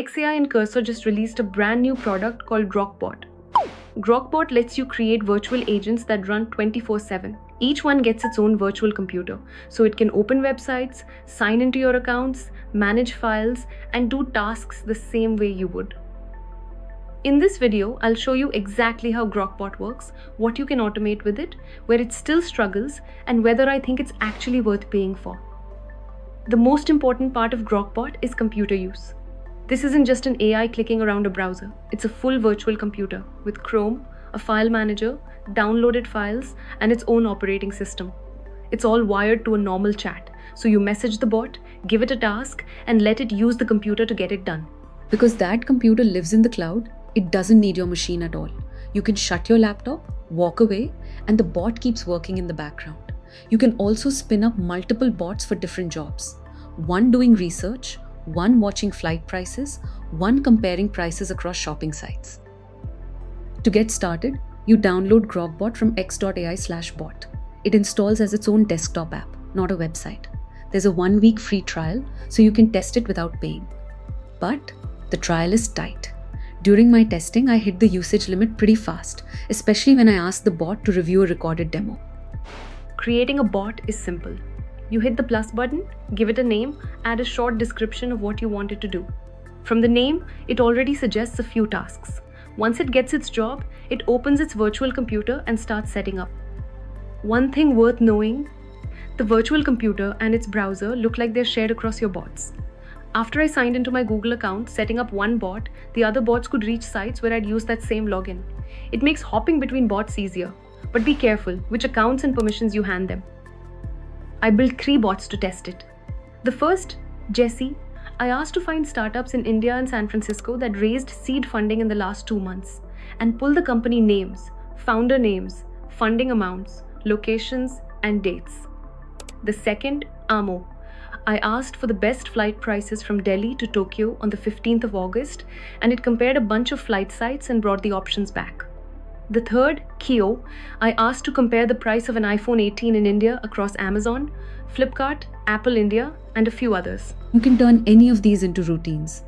XAI and Cursor just released a brand new product called Grokbot. Grokbot lets you create virtual agents that run 24/7. Each one gets its own virtual computer, so it can open websites, sign into your accounts, manage files, and do tasks the same way you would. In this video, I'll show you exactly how Grokbot works, what you can automate with it, where it still struggles, and whether I think it's actually worth paying for. The most important part of Grokbot is computer use. This isn't just an AI clicking around a browser. It's a full virtual computer with Chrome, a file manager, downloaded files, and its own operating system. It's all wired to a normal chat, so you message the bot, give it a task, and let it use the computer to get it done. Because that computer lives in the cloud, it doesn't need your machine at all. You can shut your laptop, walk away, and the bot keeps working in the background. You can also spin up multiple bots for different jobs. One doing research, one watching flight prices, one comparing prices across shopping sites. To get started, you download Grokbot from x.ai/bot. It installs as its own desktop app, not a website. There's a 1-week free trial, so you can test it without paying. But the trial is tight. During my testing, I hit the usage limit pretty fast, especially when I asked the bot to review a recorded demo. Creating a bot is simple. You hit the plus button, give it a name, add a short description of what you want it to do. From the name, it already suggests a few tasks. Once it gets its job, it opens its virtual computer and starts setting up. One thing worth knowing, the virtual computer and its browser look like they're shared across your bots. After I signed into my Google account, setting up one bot, the other bots could reach sites where I'd use that same login. It makes hopping between bots easier, but be careful which accounts and permissions you hand them. I built 3 bots to test it. The first, Jesse, I asked to find startups in India and San Francisco that raised seed funding in the last 2 months and pull the company names, founder names, funding amounts, locations, and dates. The second, Amo. I asked for the best flight prices from Delhi to Tokyo on the 15th of August, and it compared a bunch of flight sites and brought the options back. The third, Kio, I asked to compare the price of an iPhone 18 in India across Amazon, Flipkart, Apple India, and a few others. You can turn any of these into routines.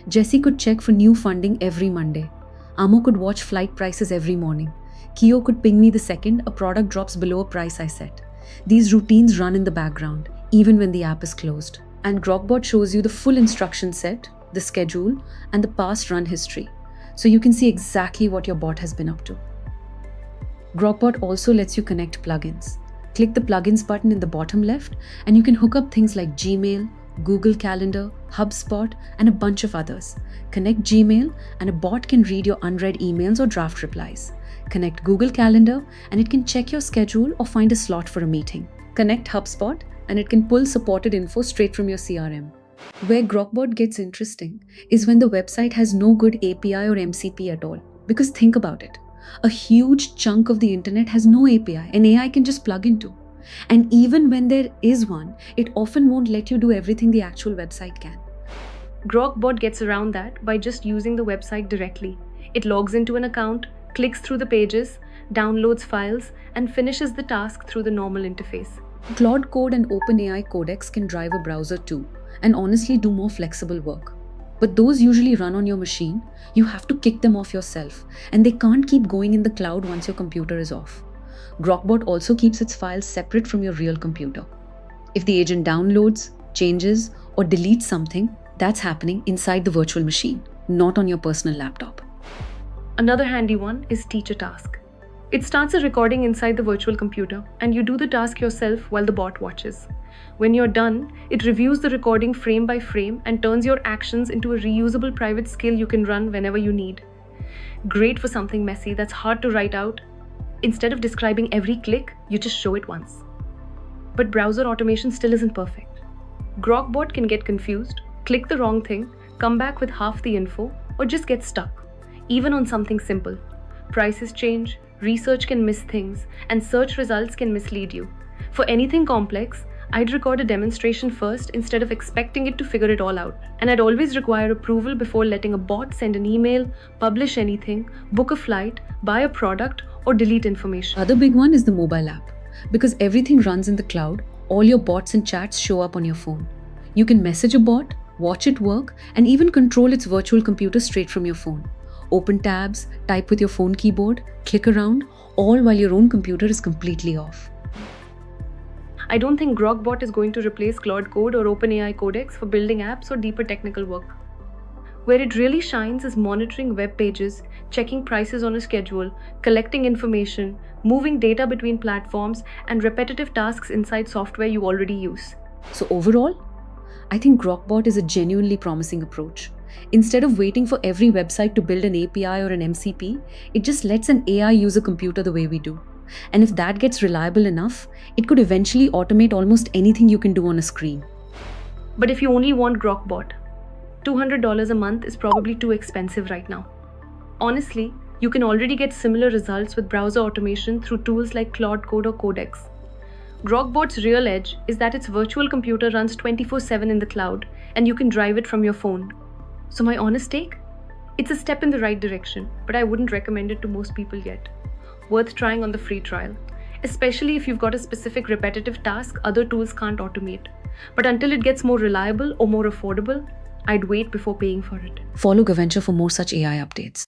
Jesse could check for new funding every Monday. Amo could watch flight prices every morning. Kio could ping me the second a product drops below a price I set. These routines run in the background, even when the app is closed. And Grokbot shows you the full instruction set, the schedule, and the past run history, so you can see exactly what your bot has been up to. Grokbot also lets you connect plugins. Click the plugins button in the bottom left, and you can hook up things like Gmail, Google Calendar, HubSpot, and a bunch of others. Connect Gmail, and a bot can read your unread emails or draft replies. Connect Google Calendar, and it can check your schedule or find a slot for a meeting. Connect HubSpot, and it can pull supported info straight from your CRM. Where Grokbot gets interesting is when the website has no good API or MCP at all. Because think about it. A huge chunk of the internet has no API and AI can just plug into. And even when there is one, it often won't let you do everything the actual website can. Grokbot gets around that by just using the website directly. It logs into an account, clicks through the pages, downloads files, and finishes the task through the normal interface. Claude Code and OpenAI codecs can drive a browser too, and honestly do more flexible work. But those usually run on your machine. You have to kick them off yourself, and they can't keep going in the cloud once your computer is off. Grokbot also keeps its files separate from your real computer. If the agent downloads, changes, or deletes something, that's happening inside the virtual machine, not on your personal laptop. Another handy one is Teach a Task. It starts a recording inside the virtual computer, and you do the task yourself while the bot watches. When you're done, it reviews the recording frame by frame and turns your actions into a reusable private skill you can run whenever you need. Great for something messy that's hard to write out. Instead of describing every click, you just show it once. But browser automation still isn't perfect. Grokbot can get confused, click the wrong thing, come back with half the info, or just get stuck, even on something simple. Prices change, research can miss things, and search results can mislead you. For anything complex, I'd record a demonstration first instead of expecting it to figure it all out. And I'd always require approval before letting a bot send an email, publish anything, book a flight, buy a product, or delete information. Other big one is the mobile app. Because everything runs in the cloud, all your bots and chats show up on your phone. You can message a bot, watch it work, and even control its virtual computer straight from your phone. Open tabs, type with your phone keyboard, click around, all while your own computer is completely off. I don't think Grokbot is going to replace Claude Code or OpenAI Codex for building apps or deeper technical work. Where it really shines is monitoring web pages, checking prices on a schedule, collecting information, moving data between platforms, and repetitive tasks inside software you already use. So overall, I think Grokbot is a genuinely promising approach. Instead of waiting for every website to build an API or an MCP, it just lets an AI use a computer the way we do. And if that gets reliable enough, it could eventually automate almost anything you can do on a screen. But if you only want Grokbot, $200 a month is probably too expensive right now. Honestly, you can already get similar results with browser automation through tools like Claude Code or Codex. Grokbot's real edge is that its virtual computer runs 24/7 in the cloud and you can drive it from your phone. So my honest take? It's a step in the right direction, but I wouldn't recommend it to most people yet. Worth trying on the free trial, especially if you've got a specific repetitive task other tools can't automate. But until it gets more reliable or more affordable, I'd wait before paying for it. Follow GoVenture for more such AI updates.